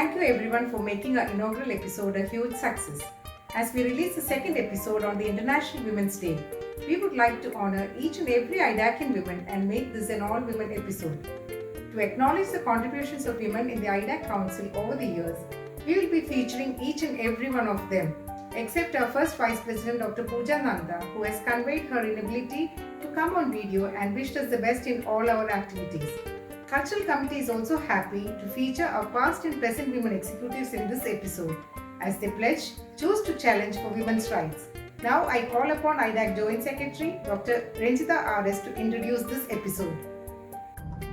thank you everyone for making our inaugural episode a huge success. As we release the second episode on the International Women's Day, we would like to honor each and every IDAKian woman and make this an all-women episode. To acknowledge the contributions of women in the IDAK Council over the years, we will be featuring each and every one of them, except our first Vice President Dr. Pooja Nanda, who has conveyed her inability to come on video and wished us the best in all our activities. Cultural Committee is also happy to feature our past and present women executives in this episode, as they pledge, choose to challenge for women's rights. Now I call upon IDAK Joint Secretary Dr. Ranjita R.S. to introduce this episode.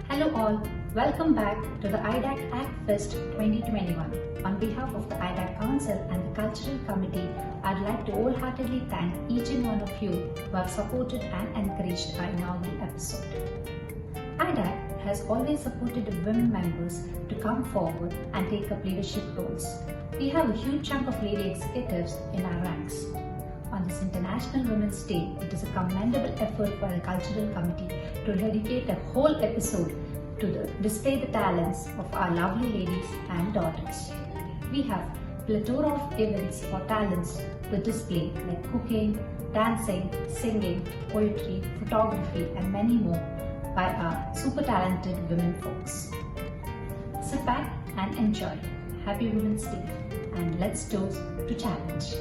Hello all, welcome back to the IDAK ACT Fest 2021. On behalf of the IDAK Council and the Cultural Committee, I'd like to wholeheartedly thank each and one of you who have supported and encouraged our inaugural episode. IDAK has always supported the women members to come forward and take up leadership roles. We have a huge chunk of lady executives in our ranks. On this International Women's Day, it is a commendable effort by the Cultural Committee to dedicate a whole episode to display the talents of our lovely ladies and daughters. We have a plethora of events or talents to display like cooking, dancing, singing, poetry, photography and many more by our super talented women folks. Sit back and enjoy. Happy Women's Day and let's toast to challenge.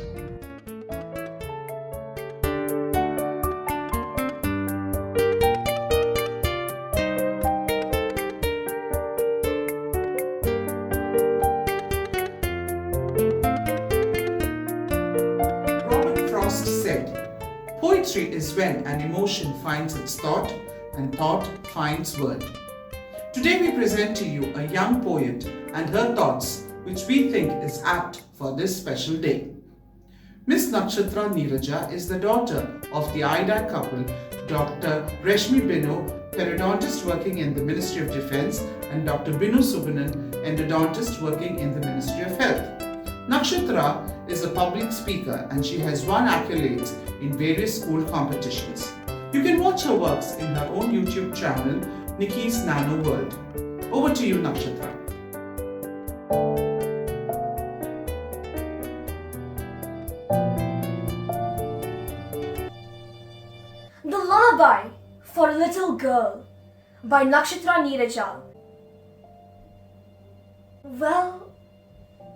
Poetry is when an emotion finds its thought and thought finds word. Today we present to you a young poet and her thoughts which we think is apt for this special day. Miss Nakshatra Neeraja is the daughter of the IDAK couple Dr. Reshmi Binu, periodontist working in the Ministry of Defence, and Dr. Binu Subanan, endodontist working in the Ministry of Health. Nakshatra is a public speaker and she has won accolades in various school competitions. You can watch her works in her own YouTube channel, Nikki's Nano World. Over to you, Nakshatra. The Lullaby for a Little Girl by Nakshatra Neeraja. Well,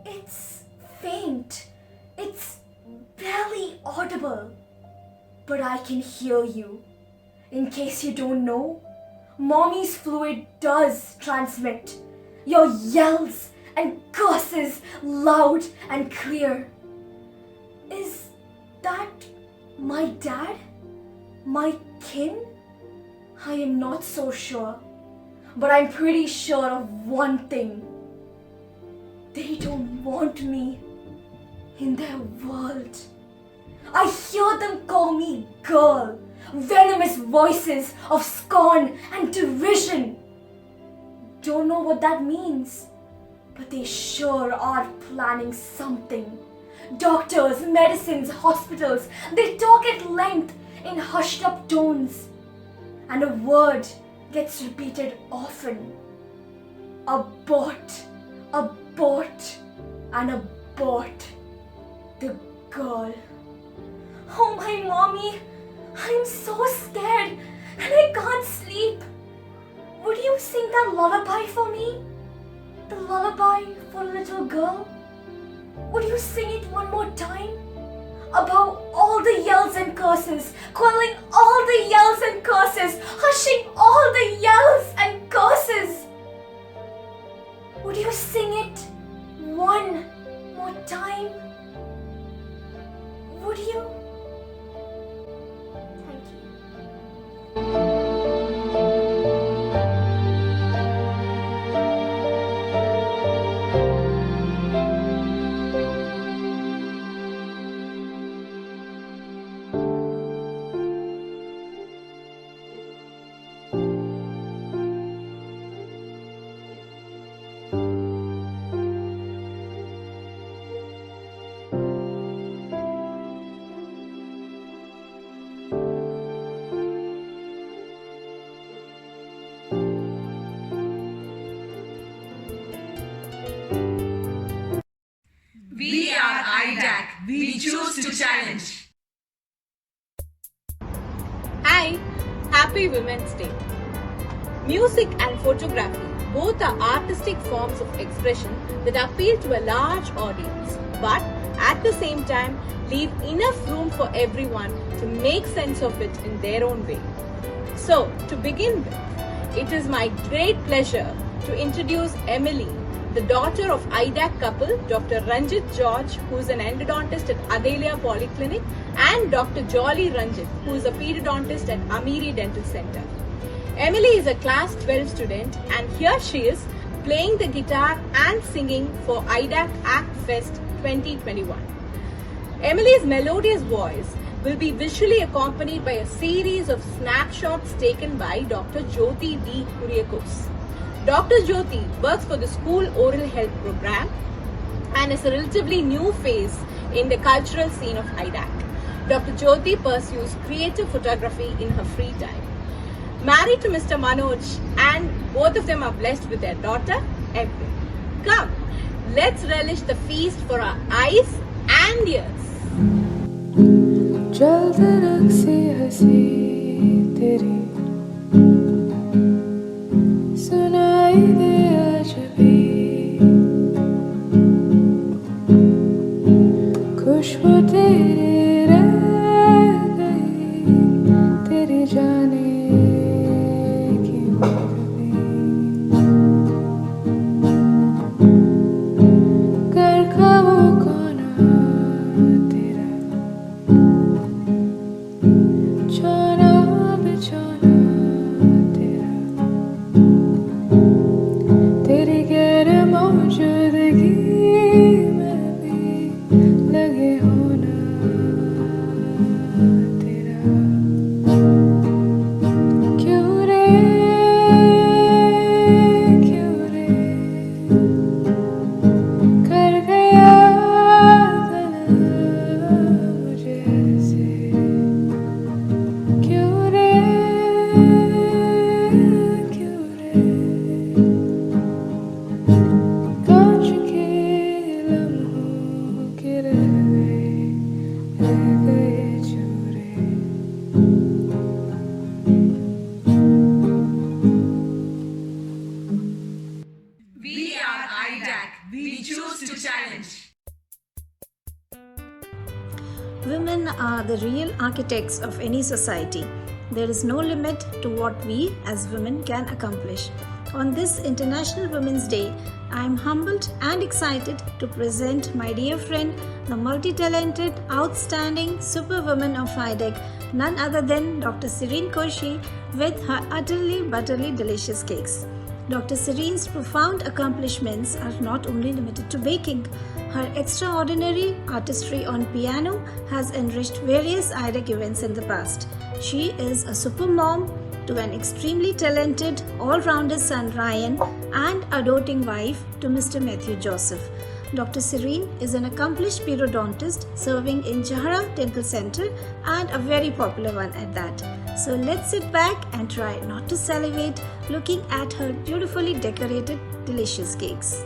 it's faint. It's barely audible. But I can hear you. In case you don't know, Mommy's fluid does transmit your yells and curses loud and clear. Is that my dad? My kin? I am not so sure. But I'm pretty sure of one thing. They don't want me in their world. I hear them call me girl, venomous voices of scorn and derision. Don't know what that means, but they sure are planning something. Doctors, medicines, hospitals, they talk at length in hushed up tones. And a word gets repeated often. Abort, abort, and abort. The girl. Oh my mommy, I'm so scared and I can't sleep. Would you sing that lullaby for me? The lullaby for a little girl? Would you sing it one more time? About all the yells and curses, quelling all the yells and curses, hushing all the yells and curses. Would you sing it one more time? Would you? Thank you. choose to challenge. Hi, happy Women's Day. Music and photography both are artistic forms of expression that appeal to a large audience, but at the same time leave enough room for everyone to make sense of it in their own way. So, to begin with, it is my great pleasure to introduce Emily, the daughter of IDAK couple Dr. Ranjit George, who is an endodontist at Adelia Polyclinic, and Dr. Jolly Ranjit, who is a periodontist at Amiri Dental Center. Emily is a class 12 student, and here she is playing the guitar and singing for IDAK ACT Fest 2021. Emily's melodious voice will be visually accompanied by a series of snapshots taken by Dr. Jyoti D. Kuriakos. Dr. Jyoti works for the school oral health program and is a relatively new face in the cultural scene of IDAK. Dr. Jyoti pursues creative photography in her free time. Married to Mr. Manoj, and both of them are blessed with their daughter, Evelyn. Come, let's relish the feast for our eyes and ears. चल धड़क सी हंसी तेरी सुनाई दे आज भी खुशबू तेरी रह गई तेरी जाने की कभी कर ख्वाबों को ना तेरा छोना बिछोना तेरा तेरी गैर मौजूदगी में भी लगे होना तेरा क्यों रे कर गया तना मुझे ऐसे क्यों रे कांच के लम्हों के रह गए चूरे We are IDAK. We choose to challenge. Women are the real architects of any society. There is no limit to what we as women can accomplish. On this International Women's Day, I am humbled and excited to present my dear friend, the multi-talented, outstanding superwoman of IDAK, none other than Dr. Serene Koshi, with her utterly butterly delicious cakes. Dr. Serene's profound accomplishments are not only limited to baking. Her extraordinary artistry on piano has enriched various IDAK events in the past. She is a super mom to an extremely talented all-rounder son Ryan and a doting wife to Mr. Matthew Joseph. Dr. Serene is an accomplished periodontist serving in Jahara Dental Center and a very popular one at that. So let's sit back and try not to salivate looking at her beautifully decorated delicious cakes.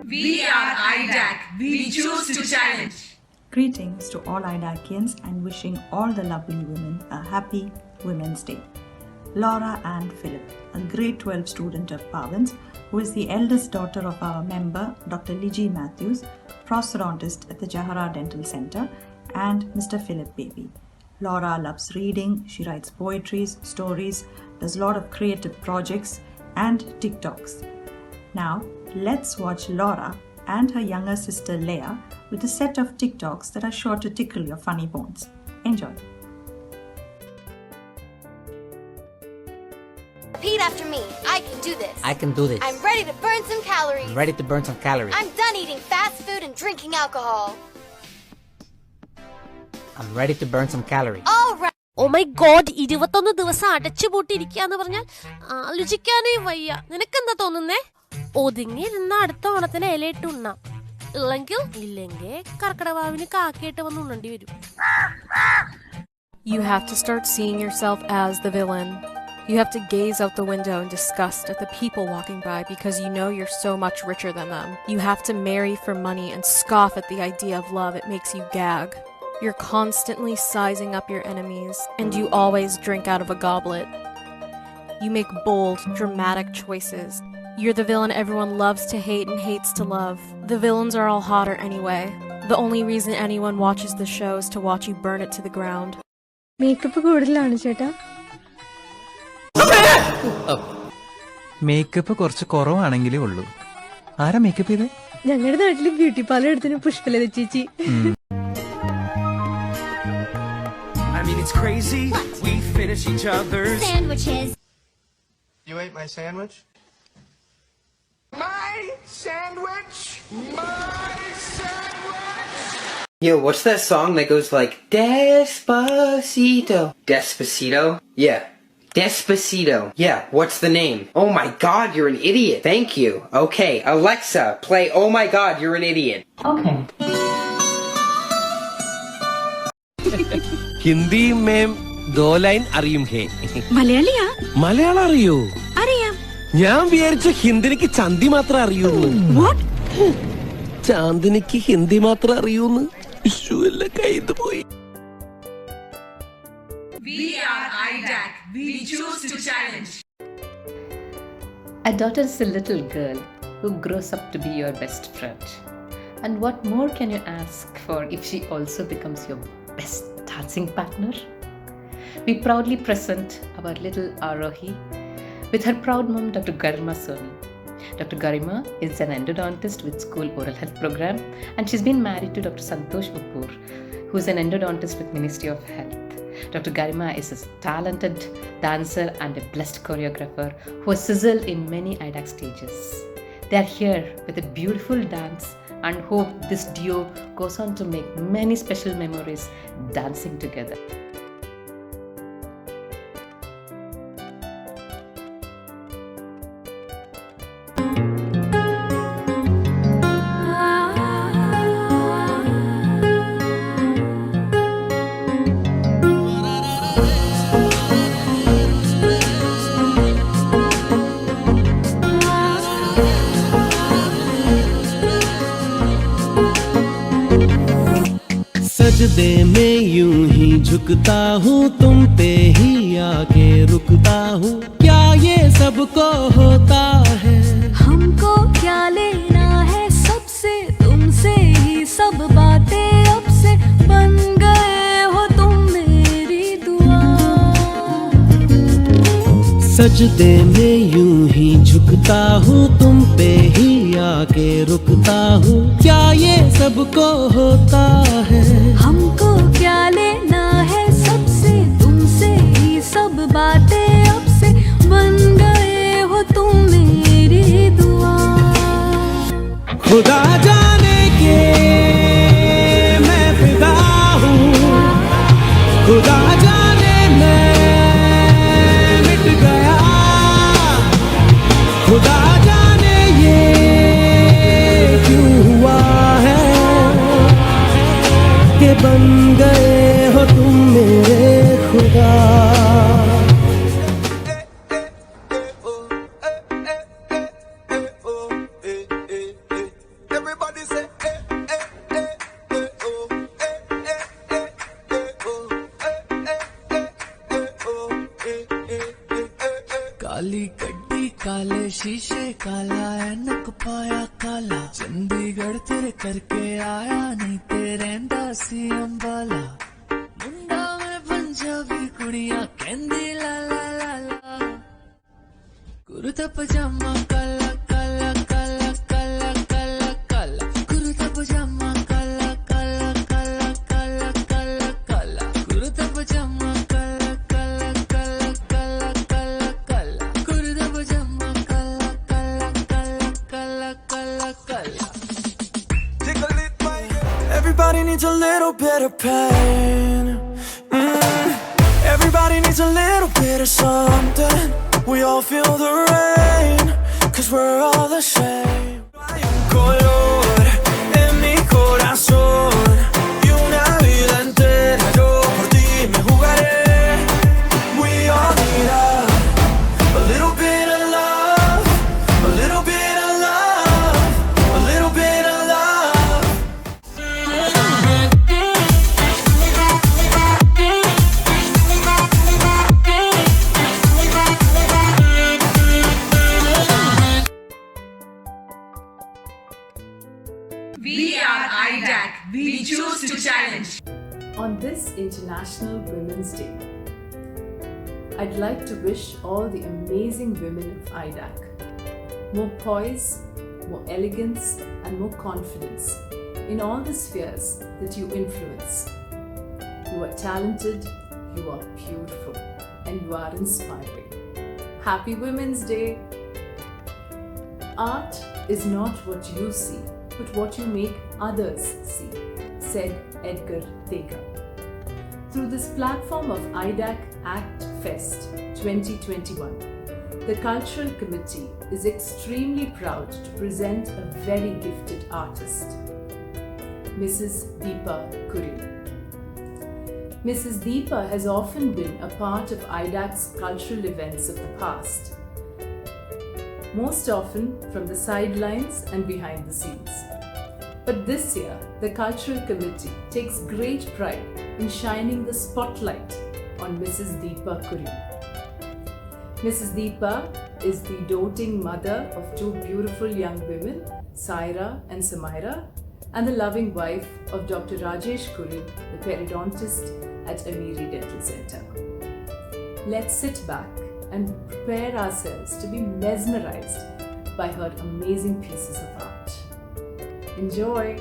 We are IDAK. We choose to challenge. Greetings to all IDAKians and wishing all the lovely women a happy Women's Day. Laura Ann Philip, a grade 12 student of Pavans, who is the eldest daughter of our member Dr. Liji Matthews, prosthodontist at the Jahara Dental Center, and Mr. Philip Baby. Laura loves reading, she writes poetries, stories, does a lot of creative projects and TikToks. Now, let's watch Laura and her younger sister Leah with a set of TikToks that are sure to tickle your funny bones. Enjoy. Repeat after me. I can do this. I can do this. I'm ready to burn some calories. I'm ready to burn some calories. I'm done eating fast food and drinking alcohol. I'm ready to burn some calories. All right. Oh my god, 21 ദിവസം അടച്ചുപൂട്ടിയിരിക്കാന്ന് പറഞ്ഞാൽ ആലോചിക്കാനേ വയ്യ. നിനക്കെന്താ തോന്നുന്നേ? ഒതുങ്ങി ഇരുന്ന അടുത്ത ഓണത്തിന് ഇലയിട്ട് ഉണ്ണാം. ഇല്ലെങ്കിൽ കർക്കിടവാവിന് കാക്കയിട്ട് വന്ന് ഉണ്ണേണ്ടി വരും. You have to start seeing yourself as the villain. You have to gaze out the window in disgust at the people walking by because you know you're so much richer than them. You have to marry for money and scoff at the idea of love. It makes you gag. You're constantly sizing up your enemies, and you always drink out of a goblet. You make bold, dramatic choices. You're the villain everyone loves to hate and hates to love. The villains are all hotter anyway. The only reason anyone watches the show is to watch you burn it to the ground. Makeup കൂടുതലാണ് ചേട്ടാ. Makeup കുറച്ച് കുറവാണെങ്കിലേ ഉള്ളൂ. ആരാ makeup ചെയ്തേ? ഞങ്ങളുടെ നാട്ടില് beauty parlour എടുത്തിന് Pushpalatha ചേച്ചി. I mean, it's crazy. What? We finish each other's sandwiches. You ate my sandwich? My sandwich? My sandwich? Yo, what's that song that goes like Despacito? Despacito? Yeah. Despacito. Yeah, what's the name? Oh my god, you're an idiot. Thank you. Okay, Alexa, play Oh my god, you're an idiot. Okay. Hindi में 2 line അറിയും ഹേ. മലയാളിയാ? മലയാളം അറിയോ? അറിയാം. ഞാൻ വിചാരിച്ചു ഹിന്ദിനിക്ക് ചന്തി മാത്രം അറിയൂന്ന്. What? ചാന്ദിനിക്ക് Hindi മാത്രം അറിയൂന്ന്. ഇഷ്യൂല്ല കൈത് പോയി. We are IDAK. We choose to challenge. A daughter is a little girl who grows up to be your best friend. And what more can you ask for if she also becomes your best dancing partner? We proudly present our little Arohi with her proud mom, Dr. Garima Soni. Dr. Garima is an endodontist with school oral health program, and she's been married to Dr. Santosh Upur, who is an endodontist with Ministry of Health. Dr. Garima is a talented dancer and a blessed choreographer who has sizzled in many IDAK stages. They are here with a beautiful dance and hope this duo goes on to make many special memories dancing together. सजदे में यूं ही झुकता हूँ, तुम पे ही आके रुकता हूँ. क्या ये सबको होता है? हमको क्या लेना है सबसे, तुमसे ही सब बातें अब से बन गए हो तुम मेरी दुआ. सजदे में यूं ही झुकता हूँ, तुम पे ही आके रुकता हूँ. क्या ये सबको होता है? हमको क्या लेना है सबसे, तुमसे ही सब बातें अब से बन गए हो तुम मेरी दुआ. खुदा जाने के मैं फिदा हूँ, खुदा जाने मैं मिट गया, खुदा जाने ये क्यों हुआ है कि बन काली गड्डी काले शीशे काला ऐनक पाया काला चंडीगढ़ तेरे करके आया नहीं ते रहंदा सी अंबाला मुंडा में पंजाबी कुड़ियां कहंदी ला ला ला ला कुर्ता पजामा काला काला काला काला काला काला कुर्ता पजामा काला काला काला काला काला काला कुर्ता पजामा काला काला काला काला काला काला कुर्ता पजामा काला काला काला काला काला Everybody needs a little bit of pain. Everybody needs a little bit of something. We all feel the rain, 'cause we're all the same. Hay un color en mi corazón y una vida entera yo por ti me jugaré. We all need a little bit of love, a little bit of love, a little bit of love. We are IDAK. We choose to challenge. On this International Women's Day, I'd like to wish all the amazing women of IDAK more poise, more elegance, and more confidence in all the spheres that you influence. You are talented, you are beautiful, and you are inspiring. Happy Women's Day! Art is not what you see, but what you make others see, said Edgar Degas. Through this platform of IDAK ACT Fest 2021, the Cultural Committee is extremely proud to present a very gifted artist, Mrs. Deepa Kuri. Mrs. Deepa has often been a part of IDAK's cultural events of the past, most often from the sidelines and behind the scenes. But this year, the Cultural Committee takes great pride in shining the spotlight on Mrs. Deepa Kuri. Mrs. Deepa is the doting mother of two beautiful young women, Saira and Samaira, and the loving wife of Dr. Rajesh Kuri, the periodontist at Amiri Dental Center. Let's sit back and prepare ourselves to be mesmerized by her amazing pieces of art. Enjoy!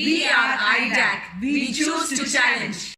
We are IDAK. We choose to challenge.